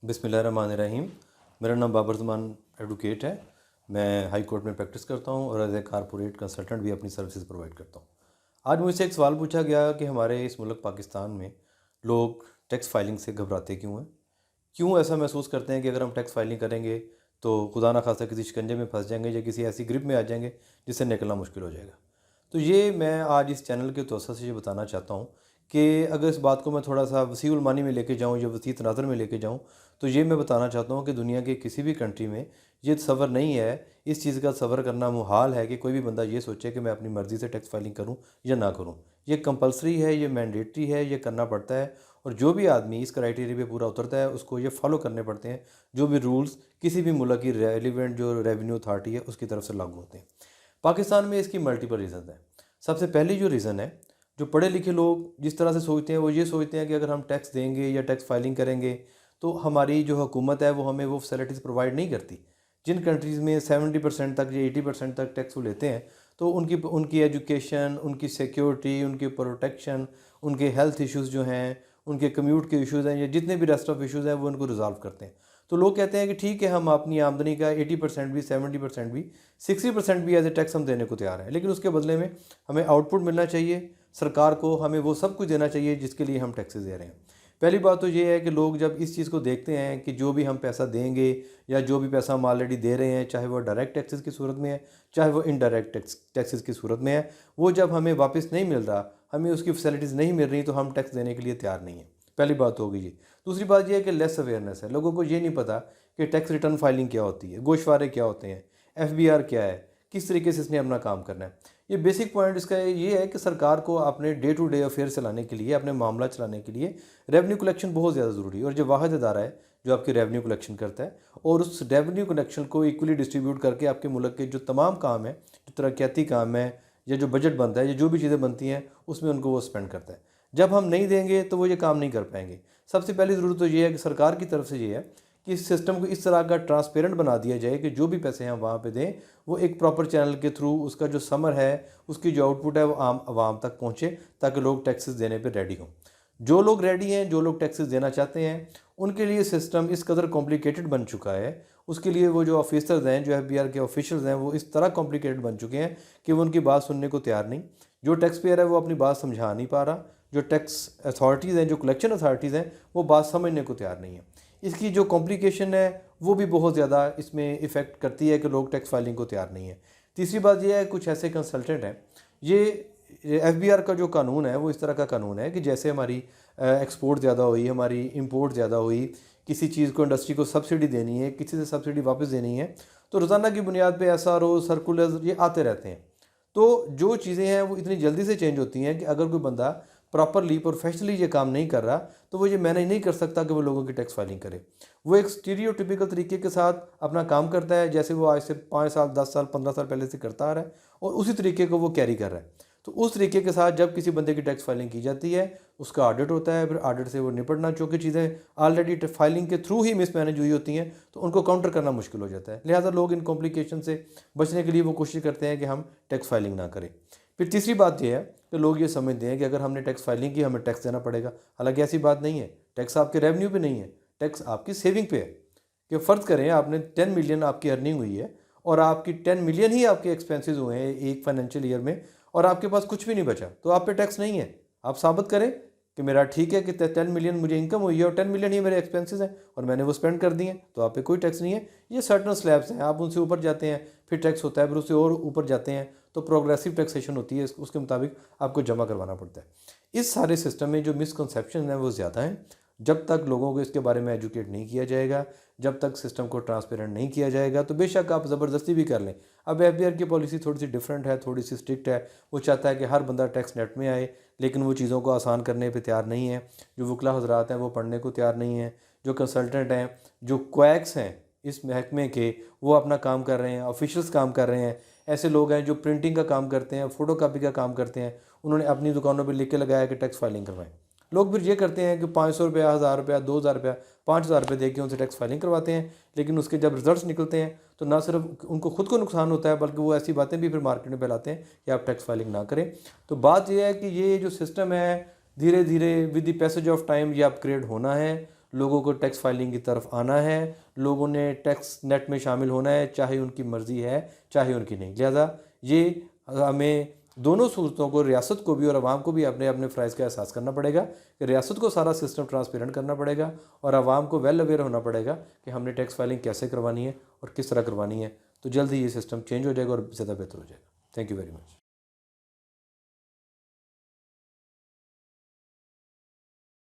बिस्मिल्लाहिर्रहमानिर्रहीम। मेरा नाम बाबर ज़मान एडवोकेट है। मैं हाई कोर्ट में प्रैक्टिस करता हूँ और एज ए कारपोरेट कंसल्टेंट भी अपनी सर्विसेज प्रोवाइड करता हूँ। आज मुझसे एक सवाल पूछा गया कि हमारे इस मुल्क पाकिस्तान में लोग टैक्स फाइलिंग से घबराते क्यों हैं? क्यों ऐसा महसूस करते हैं कि अगर हम टैक्स फाइलिंग करेंगे तो खुदा ना खास्ता किसी शिकंजे में फंस जाएंगे या किसी ऐसी ग्रिप में आ जाएंगे जिससे निकलना मुश्किल हो जाएगा। तो ये मैं आज इस चैनल के तौर से ये बताना चाहता हूँ कि अगर इस बात को मैं थोड़ा सा वसीउल मानी में लेके जाऊँ या वसी तनाज़र में लेके जाऊँ, तो ये मैं बताना चाहता हूँ कि दुनिया के किसी भी कंट्री में ये तसव्वुर नहीं है, इस चीज़ का तसव्वुर करना मुहाल है कि कोई भी बंदा ये सोचे कि मैं अपनी मर्ज़ी से टैक्स फाइलिंग करूँ या ना करूँ। ये कंपल्सरी है, ये मैंडेटरी है, ये करना पड़ता है और जो भी आदमी इस क्राइटेरिया पे पूरा उतरता है उसको ये फॉलो करने पड़ते हैं, जो भी रूल्स किसी भी मुल्क की रेलिवेंट जो रेवेन्यू अथॉरिटी है उसकी तरफ से लागू होते हैं। पाकिस्तान में इसकी मल्टीपल रीज़न है। सबसे पहली जो रीज़न है, जो पढ़े लिखे लोग जिस तरह से सोचते हैं वो ये सोचते हैं कि अगर हम टैक्स देंगे या टैक्स फाइलिंग करेंगे तो हमारी जो हुकूमत है वो हमें वो फैसिलिटीज़ प्रोवाइड नहीं करती। जिन कंट्रीज़ में 70% तक या 80% तक टैक्स वो लेते हैं, तो उनकी उनकी एजुकेशन, उनकी सिक्योरिटी, उनकी प्रोटेक्शन, उनके हेल्थ इश्यूज़ जो हैं, उनके कम्यूट के इश्यूज़ हैं या जितने भी रेस्ट ऑफ इश्यूज़ हैं वो उनको रिजॉल्व करते हैं। तो लोग कहते हैं कि ठीक है, हम अपनी आमदनी का 80% भी, 70% भी, 60% भी एज ए टैक्स हम देने को तैयार हैं, लेकिन उसके बदले में हमें आउटपुट मिलना चाहिए। सरकार को हमें वो सब कुछ देना चाहिए जिसके लिए हम टैक्सेस दे रहे हैं। पहली बात तो ये है कि लोग जब इस चीज़ को देखते हैं कि जो भी हम पैसा देंगे या जो भी पैसा हम ऑलरेडी दे रहे हैं, चाहे वो डायरेक्ट टैक्सेस की सूरत में है, चाहे वो इनडायरेक्ट टैक्सेस की सूरत में है, वो जब हमें वापस नहीं मिल रहा, हमें उसकी फैसिलिटीज़ नहीं मिल रही, तो हम टैक्स देने के लिए तैयार नहीं हैं। पहली बात होगी ये। दूसरी बात यह है कि लेस अवेयरनेस है। लोगों को ये नहीं पता कि टैक्स रिटर्न फाइलिंग क्या होती है, गोशवारे क्या होते हैं, FBR क्या है, किस तरीके से इसने अपना काम करना है। ये बेसिक पॉइंट इसका ये है कि सरकार को अपने डे टू डे अफेयर चलाने के लिए, अपने मामला चलाने के लिए रेवेन्यू कलेक्शन बहुत ज़्यादा ज़रूरी है। और जो वाहिद अदारा है जो आपकी रेवेन्यू कलेक्शन करता है और उस रेवेन्यू कलेक्शन को इक्वली डिस्ट्रीब्यूट करके आपके मुल्क के जो तमाम काम है, जो तरक्याती काम है या जो बजट बनता है या जो भी चीज़ें बनती हैं, उसमें उनको वो स्पेंड करता है। जब हम नहीं देंगे तो वो ये काम नहीं कर पाएंगे। सबसे पहली ज़रूरत तो ये है कि सरकार की तरफ से ये है कि इस सिस्टम को इस तरह का ट्रांसपेरेंट बना दिया जाए कि जो भी पैसे हम वहाँ पे दें वो एक प्रॉपर चैनल के थ्रू उसका जो समर है, उसकी जो आउटपुट है वो आम आवाम तक पहुँचे, ताकि लोग टैक्सेस देने पे रेडी हों। जो लोग रेडी हैं, जो लोग टैक्सेस देना चाहते हैं, उनके लिए सिस्टम इस कदर कॉम्प्लिकेटेड बन चुका है, उसके लिए वो जो ऑफिसर्स हैं, जो FBR के ऑफिशियल्स हैं, वो इस तरह कॉम्प्लिकेटेड बन चुके हैं कि वो उनकी बात सुनने को तैयार नहीं। जो टैक्स पेयर है वो अपनी बात समझा नहीं पा रहा, जो टैक्स अथॉरिटीज़ हैं, जो कलेक्शन अथॉरिटीज़ हैं, वो बात समझने को तैयार नहीं है। इसकी जो कॉम्प्लिकेशन है वो भी बहुत ज़्यादा इसमें इफ़ेक्ट करती है कि लोग टैक्स फाइलिंग को तैयार नहीं है। तीसरी बात यह है, कुछ ऐसे कंसल्टेंट हैं, ये FBR का जो कानून है वो इस तरह का कानून है कि जैसे हमारी एक्सपोर्ट ज़्यादा हुई, हमारी इंपोर्ट ज़्यादा हुई, किसी चीज़ को इंडस्ट्री को सब्सिडी देनी है, किसी से सब्सिडी वापस देनी है, तो रोज़ाना की बुनियाद पे SRO सर्कुलर्स ये आते रहते हैं। तो जो चीज़ें हैं वो इतनी जल्दी से चेंज होती हैं कि अगर कोई बंदा प्रॉपरली प्रोफेशनली ये काम नहीं कर रहा, तो वो ये मैनेज नहीं कर सकता कि वो लोगों की टैक्स फाइलिंग करे। वो एक स्टीरियोटिपिकल तरीके के साथ अपना काम करता है, जैसे वो आज से 5 साल, 10 साल, 15 साल पहले से करता आ रहा है और उसी तरीके को वो कैरी कर रहा है। तो उस तरीके के साथ जब किसी बंदे की टैक्स फाइलिंग की जाती है, उसका ऑडिट होता है, फिर ऑडिट से वो निपटना, चूँकि चीज़ें ऑलरेडी फाइलिंग के थ्रू ही मिसमैनेज हुई होती हैं, तो उनको काउंटर करना मुश्किल हो जाता है। लिहाजा लोग इन कॉम्प्लिकेशन से बचने के लिए वो कोशिश करते हैं कि हम टैक्स फाइलिंग ना करें। फिर तीसरी बात यह है कि लोग ये समझते हैं कि अगर हमने टैक्स फाइलिंग की हमें टैक्स देना पड़ेगा। हालांकि ऐसी बात नहीं है। टैक्स आपके रेवेन्यू पे नहीं है, टैक्स आपकी सेविंग पे है। कि फ़र्ज़ करें आपने 10 मिलियन आपकी अर्निंग हुई है और आपकी 10 मिलियन ही आपके एक्सपेंसेस हुए हैं एक फाइनेंशियल ईयर में और आपके पास कुछ भी नहीं बचा, तो आप पे टैक्स नहीं है। आप साबित करें कि मेरा ठीक है कि 10 मिलियन मुझे इनकम हुई है और 10 मिलियन ही मेरे एक्सपेंसेस हैं और मैंने वो स्पेंड कर दिए, तो आप पे कोई टैक्स नहीं है। ये सर्टन स्लैब्स हैं, आप उनसे ऊपर जाते हैं फिर टैक्स होता है, फिर उससे और ऊपर जाते हैं तो प्रोग्रेसिव टैक्सेशन होती है, उसके मुताबिक आपको जमा करवाना पड़ता है। इस सारे सिस्टम में जो मिसकंसेप्शन है वो ज़्यादा हैं। जब तक लोगों को इसके बारे में एजुकेट नहीं किया जाएगा, जब तक सिस्टम को ट्रांसपेरेंट नहीं किया जाएगा, तो बेशक आप ज़बरदस्ती भी कर लें। अब FBR की पॉलिसी थोड़ी सी डिफरेंट है, थोड़ी सी स्ट्रिक्ट है। वो चाहता है कि हर बंदा टैक्स नेट में आए, लेकिन वो चीज़ों को आसान करने पे तैयार नहीं है। जो वकला हजरात हैं वो पढ़ने को तैयार नहीं हैं। जो कंसल्टेंट हैं, जो क्वैक्स हैं इस महकमे के, वो अपना काम कर रहे हैं, ऑफिशियल्स काम कर रहे हैं। ऐसे लोग हैं जो प्रिंटिंग का काम करते हैं, फ़ोटो कापी का काम करते हैं, उन्होंने अपनी दुकानों पर लिख के लगाया कि टैक्स फाइलिंग करवाएं। लोग फिर ये करते हैं कि 500 रुपया, 1000 रुपया, 2000 रुपया, 5000 रुपये दे के उनसे टैक्स फाइलिंग करवाते हैं, लेकिन उसके जब रिजल्ट्स निकलते हैं तो ना सिर्फ उनको खुद को नुकसान होता है, बल्कि वो ऐसी बातें भी फिर मार्केट में फैलाते हैं कि आप टैक्स फाइलिंग ना करें। तो बात यह है कि ये जो सिस्टम है धीरे धीरे with the passage of time ये अपग्रेड होना है। लोगों को टैक्स फाइलिंग की तरफ आना है, लोगों ने टैक्स नेट में शामिल होना है, चाहे उनकी मर्ज़ी है चाहे उनकी नहीं। लिहाजा ये हमें दोनों सूरतों को, रियासत को भी और आवाम को भी अपने अपने फ़राइज़ का एहसास करना पड़ेगा कि रियासत को सारा सिस्टम ट्रांसपेरेंट करना पड़ेगा और आवाम को वेल अवेयर होना पड़ेगा कि हमने टैक्स फाइलिंग कैसे करवानी है और किस तरह करवानी है। तो जल्द ही ये सिस्टम चेंज हो जाएगा और ज़्यादा बेहतर हो जाएगा। Thank you very much.